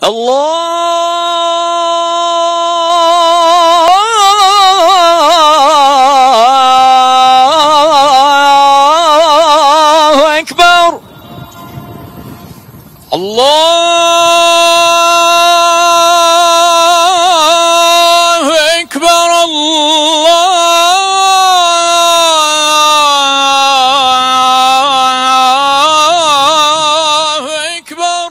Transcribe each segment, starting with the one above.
الله أكبر. الله أكبر. الله أكبر.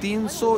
300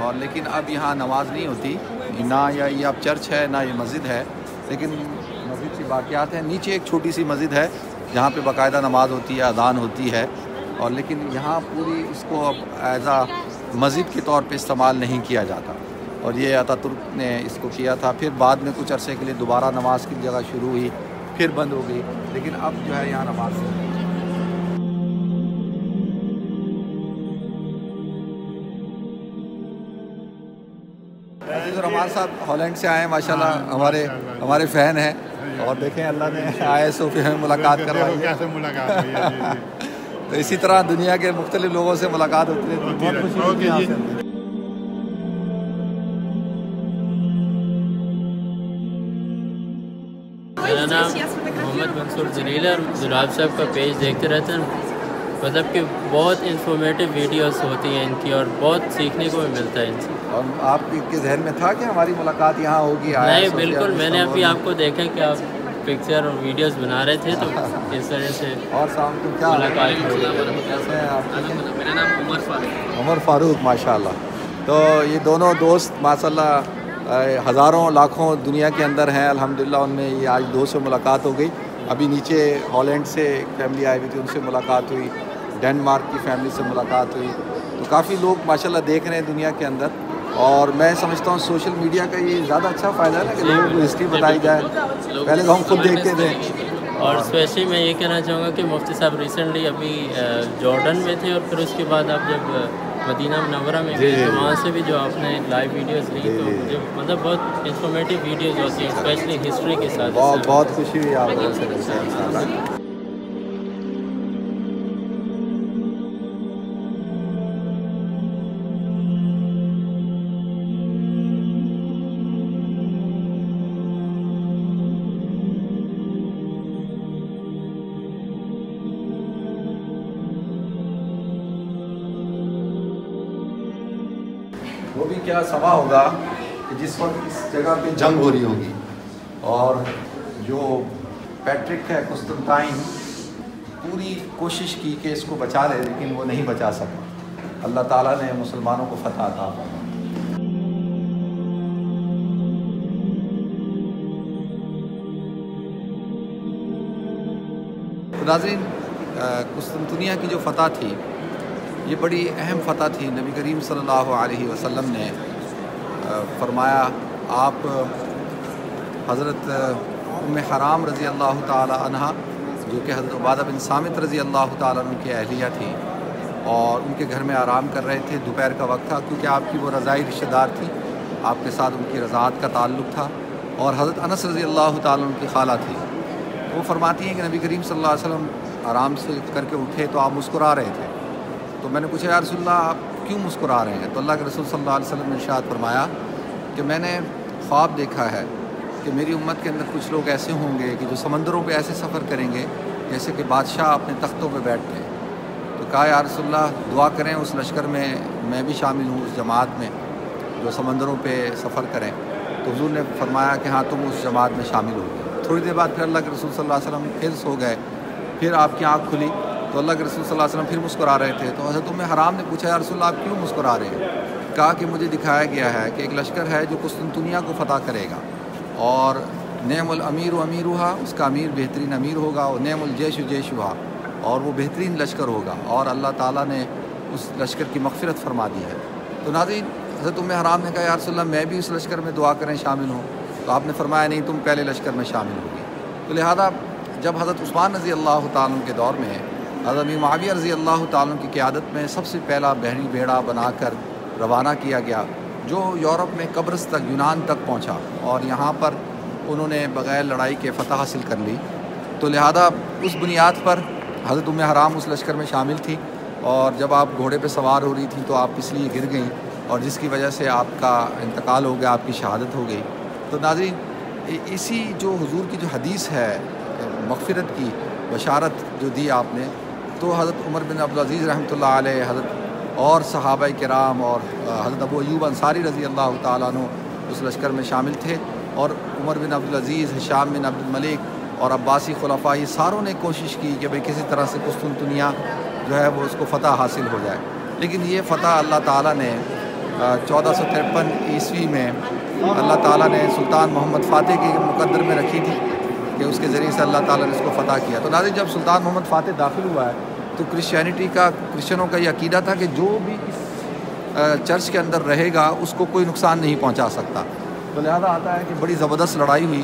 اور لیکن اب یہاں نماز نہیں ہوتی، نہ یہ اب چرچ ہے نہ یہ مسجد ہے، لیکن مسجد کی باقیات ہیں۔ نیچے ایک چھوٹی سی مسجد ہے جہاں پہ باقاعدہ نماز ہوتی ہے، اذان ہوتی ہے، اور لیکن یہاں پوری اس کو اب ایز اے مسجد کے طور پہ استعمال نہیں کیا جاتا، اور یہ آتا ترک نے اس کو کیا تھا۔ پھر بعد میں کچھ عرصے کے لیے دوبارہ نماز کی جگہ شروع ہوئی، پھر بند ہو گئی، لیکن اب جو ہے یہاں نماز ہے۔ رحمان صاحب ہالینڈ سے آئے ہیں، ماشاءاللہ ہمارے فین ہیں، اور دیکھیں اللہ نے آئے سو پھر ہمیں ملاقات کروائی ہے۔ تو اسی طرح دنیا کے مختلف لوگوں سے ملاقات ہوتی ہے، بہت خوشی ہوتی ہے۔ میرا نام محمد منصور جلیل ہے، اور جناب صاحب کا پیج دیکھتے رہتے ہیں، مطلب کہ بہت انفارمیٹیو ویڈیوز ہوتی ہیں ان کی، اور بہت سیکھنے کو بھی ملتا ہے ان سے۔ اور آپ کے ذہن میں تھا کہ ہماری ملاقات یہاں ہوگی؟ نہیں بالکل، میں نے ابھی آپ کو دیکھا کہ آپ پکچر اور ویڈیوز بنا رہے تھے، تو اس طرح سے اور ملاقات ہوئی۔ کیسے ہیں آپ؟ میرا نام عمر فاروق، ماشاءاللہ۔ تو یہ دونوں دوست ماشاءاللہ ہزاروں لاکھوں دنیا کے اندر ہیں، الحمدللہ ان میں یہ آج دو سے ملاقات ہو گئی۔ ابھی نیچے ہالینڈ سے ایک فیملی آئی ہوئی تھی، ان سے ملاقات ہوئی، ڈینمارک کی فیملی سے ملاقات ہوئی، تو کافی لوگ ماشاءاللہ دیکھ رہے ہیں دنیا کے اندر۔ اور میں سمجھتا ہوں سوشل میڈیا کا یہ زیادہ اچھا فائدہ ہے نا کہ لوگوں کو ہسٹری بتائی جائے، پہلے تو ہم خود دیکھتے تھے۔ اور اسپیشلی میں یہ کہنا چاہوں گا کہ مفتی صاحب ریسنٹلی ابھی جارڈن میں تھے، اور پھر اس کے بعد آپ جب مدینہ منورہ میں گئے تو وہاں سے بھی جو آپ نے لائیو ویڈیوز لی، تو مجھے مطلب بہت انفارمیٹیو ویڈیوز ہوتی ہیں، اسپیشلی ہسٹری کے ساتھ۔ بہت خوشی ہوئی آپ لوگوں سے ملتے ہیں انشاءاللہ۔ وہ بھی کیا سما ہوگا کہ جس وقت اس جگہ پہ جنگ ہو رہی ہوگی، اور جو پیٹرک ہے قسطنطین پوری کوشش کی کہ اس کو بچا لے، لیکن وہ نہیں بچا سکا۔ اللہ تعالیٰ نے مسلمانوں کو فتح عطا فرمائی۔ ناظرین، قسطنطنیہ کی جو فتح تھی یہ بڑی اہم فتح تھی۔ نبی کریم صلی اللہ علیہ وسلم نے فرمایا، آپ حضرت ام حرام رضی اللہ تعالی عنہ، جو کہ حضرت عبادہ بن صامت رضی اللہ تعالیٰ عنہ کی اہلیہ تھی، اور ان کے گھر میں آرام کر رہے تھے، دوپہر کا وقت تھا، کیونکہ آپ کی وہ رضائی رشتہ دار تھی، آپ کے ساتھ ان کی رضاعت کا تعلق تھا، اور حضرت انس رضی اللہ تعالیٰ عنہ کی خالہ تھی۔ وہ فرماتی ہیں کہ نبی کریم صلی اللہ علیہ وسلم آرام سے کر کے اٹھے تو آپ مسکرا رہے تھے، تو میں نے پوچھا یا رسول اللہ آپ کیوں مسکرا رہے ہیں؟ تو اللہ کے رسول صلی اللہ علیہ وسلم نے ارشاد فرمایا کہ میں نے خواب دیکھا ہے کہ میری امت کے اندر کچھ لوگ ایسے ہوں گے کہ جو سمندروں پہ ایسے سفر کریں گے جیسے کہ بادشاہ اپنے تختوں پہ بیٹھتے ہیں۔ تو کہا یا رسول اللہ دعا کریں اس لشکر میں بھی شامل ہوں، اس جماعت میں جو سمندروں پہ سفر کریں۔ تو حضور نے فرمایا کہ ہاں تم اس جماعت میں شامل ہو گئے۔ تھوڑی دیر بعد پھر اللہ کے رسول صلی اللہ علیہ وسلم پھر سو گئے، پھر آپ کی آنکھ کھلی تو اللہ کے رسول صلی اللہ علیہ وسلم پھر مسکرا رہے تھے۔ تو حضرت ام حرام نے پوچھا یا رسول اللہ آپ کیوں مسکرا رہے ہیں؟ کہا کہ مجھے دکھایا گیا ہے کہ ایک لشکر ہے جو قسطنطنیہ کو فتح کرے گا، اور نعم الامیر و امیرھا، اس کا امیر بہترین امیر ہوگا، اور نعم الجیش جیشھا، اور وہ بہترین لشکر ہوگا، اور اللہ تعالیٰ نے اس لشکر کی مغفرت فرما دی ہے۔ تو ناظرین، حضرت ام حرام نے کہا یا رسول اللہ میں بھی اس لشکر میں دعا کریں شامل ہوں؟ تو آپ نے فرمایا نہیں، تم پہلے لشکر میں شامل ہوگی۔ تو لہذا جب حضرت عثمان رضی اللہ تعالیٰ عنہ کے دور میں حضرت امیر معاویہ رضی اللہ تعالیٰ عنہ کی قیادت میں سب سے پہلا بحری بیڑا بنا کر روانہ کیا گیا، جو یورپ میں قبرص تک، یونان تک پہنچا، اور یہاں پر انہوں نے بغیر لڑائی کے فتح حاصل کر لی۔ تو لہذا اس بنیاد پر حضرت ام حرام اس لشکر میں شامل تھی، اور جب آپ گھوڑے پہ سوار ہو رہی تھیں تو آپ اس لیے گر گئیں، اور جس کی وجہ سے آپ کا انتقال ہو گیا، آپ کی شہادت ہو گئی۔ تو ناظرین، اسی جو حضور کی جو حدیث ہے مغفرت کی بشارت جو دی آپ نے، تو حضرت عمر بن عبدالعزیز رحمۃ اللہ علیہ، حضرت اور صحابہ کرام، اور حضرت ابو ایوب انصاری رضی اللہ تعالیٰ عنہ اس لشکر میں شامل تھے، اور عمر بن عبدالعزیز، ہشام بن عبد الملک اور عباسی خلفاء، یہ ساروں نے کوشش کی کہ بھئی کسی طرح سے قسطنطنیہ جو ہے وہ اس کو فتح حاصل ہو جائے، لیکن یہ فتح اللہ تعالیٰ نے 1453 عیسوی میں اللہ تعالیٰ نے سلطان محمد فاتح کے مقدر میں رکھی تھی کہ اس کے ذریعے سے اللہ تعالیٰ نے اس کو فتح کیا. تو ناظرین جب سلطان محمد فاتح داخل ہوا ہے تو کرسچنوں کا یہ عقیدہ تھا کہ جو بھی اس چرچ کے اندر رہے گا اس کو کوئی نقصان نہیں پہنچا سکتا. تو لہذا آتا ہے کہ بڑی زبردست لڑائی ہوئی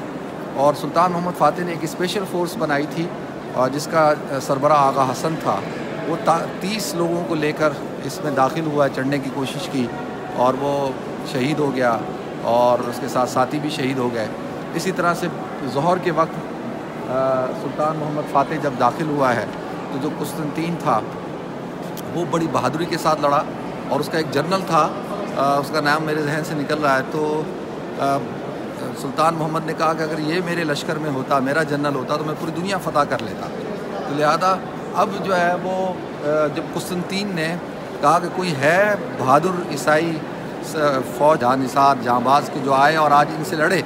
اور سلطان محمد فاتح نے ایک اسپیشل فورس بنائی تھی اور جس کا سربراہ آغا حسن تھا. وہ 30 لوگوں کو لے کر اس میں داخل ہوا، چڑھنے کی کوشش کی اور وہ شہید ہو گیا اور اس کے ساتھ ساتھی بھی شہید ہو گئے. اسی طرح سے ظہر کے وقت سلطان محمد فاتح جب داخل ہوا ہے تو جو قسطنطین تھا وہ بڑی بہادری کے ساتھ لڑا اور اس کا ایک جنرل تھا، اس کا نام میرے ذہن سے نکل رہا ہے. تو سلطان محمد نے کہا کہ اگر یہ میرے لشکر میں ہوتا، میرا جنرل ہوتا تو میں پوری دنیا فتح کر لیتا. تو لہذا اب جو ہے وہ جب قسطنطین نے کہا کہ کوئی ہے بہادر عیسائی فوج جاں نثار جاں باز کے جو آئے اور آج ان سے لڑے،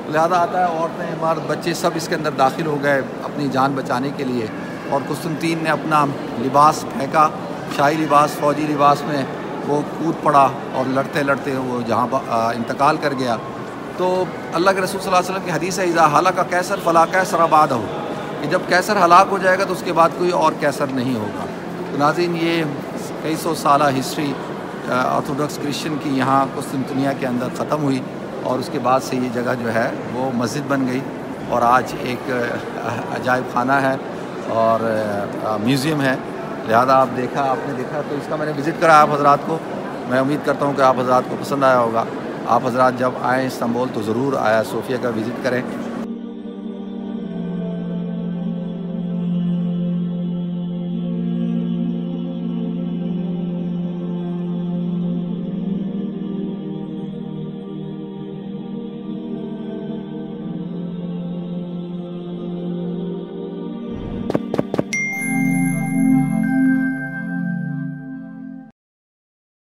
لہذا آتا ہے عورتیں مرد بچے سب اس کے اندر داخل ہو گئے اپنی جان بچانے کے لیے. اور قسطنطین نے اپنا لباس پھینکا، شاہی لباس، فوجی لباس میں وہ کود پڑا اور لڑتے لڑتے وہ جہاں انتقال کر گیا. تو اللہ کے رسول صلی اللہ علیہ وسلم کی حدیث ہے اذا ہلاک قیصر فلا قیصر بعدہ، کہ جب قیصر ہلاک ہو جائے گا تو اس کے بعد کوئی اور قیصر نہیں ہوگا. تو ناظرین یہ کئی سو سالہ ہسٹری آرتھوڈاکس کرسچن کی یہاں قسطنطنیہ کے اندر ختم ہوئی اور اس کے بعد سے یہ جگہ جو ہے وہ مسجد بن گئی اور آج ایک عجائب خانہ ہے اور میوزیم ہے. لہذا آپ نے دیکھا تو اس کا میں نے وزٹ کرا آپ حضرات کو. میں امید کرتا ہوں کہ آپ حضرات کو پسند آیا ہوگا. آپ حضرات جب آئیں استنبول تو ضرور آیا صوفیہ کا وزٹ کریں.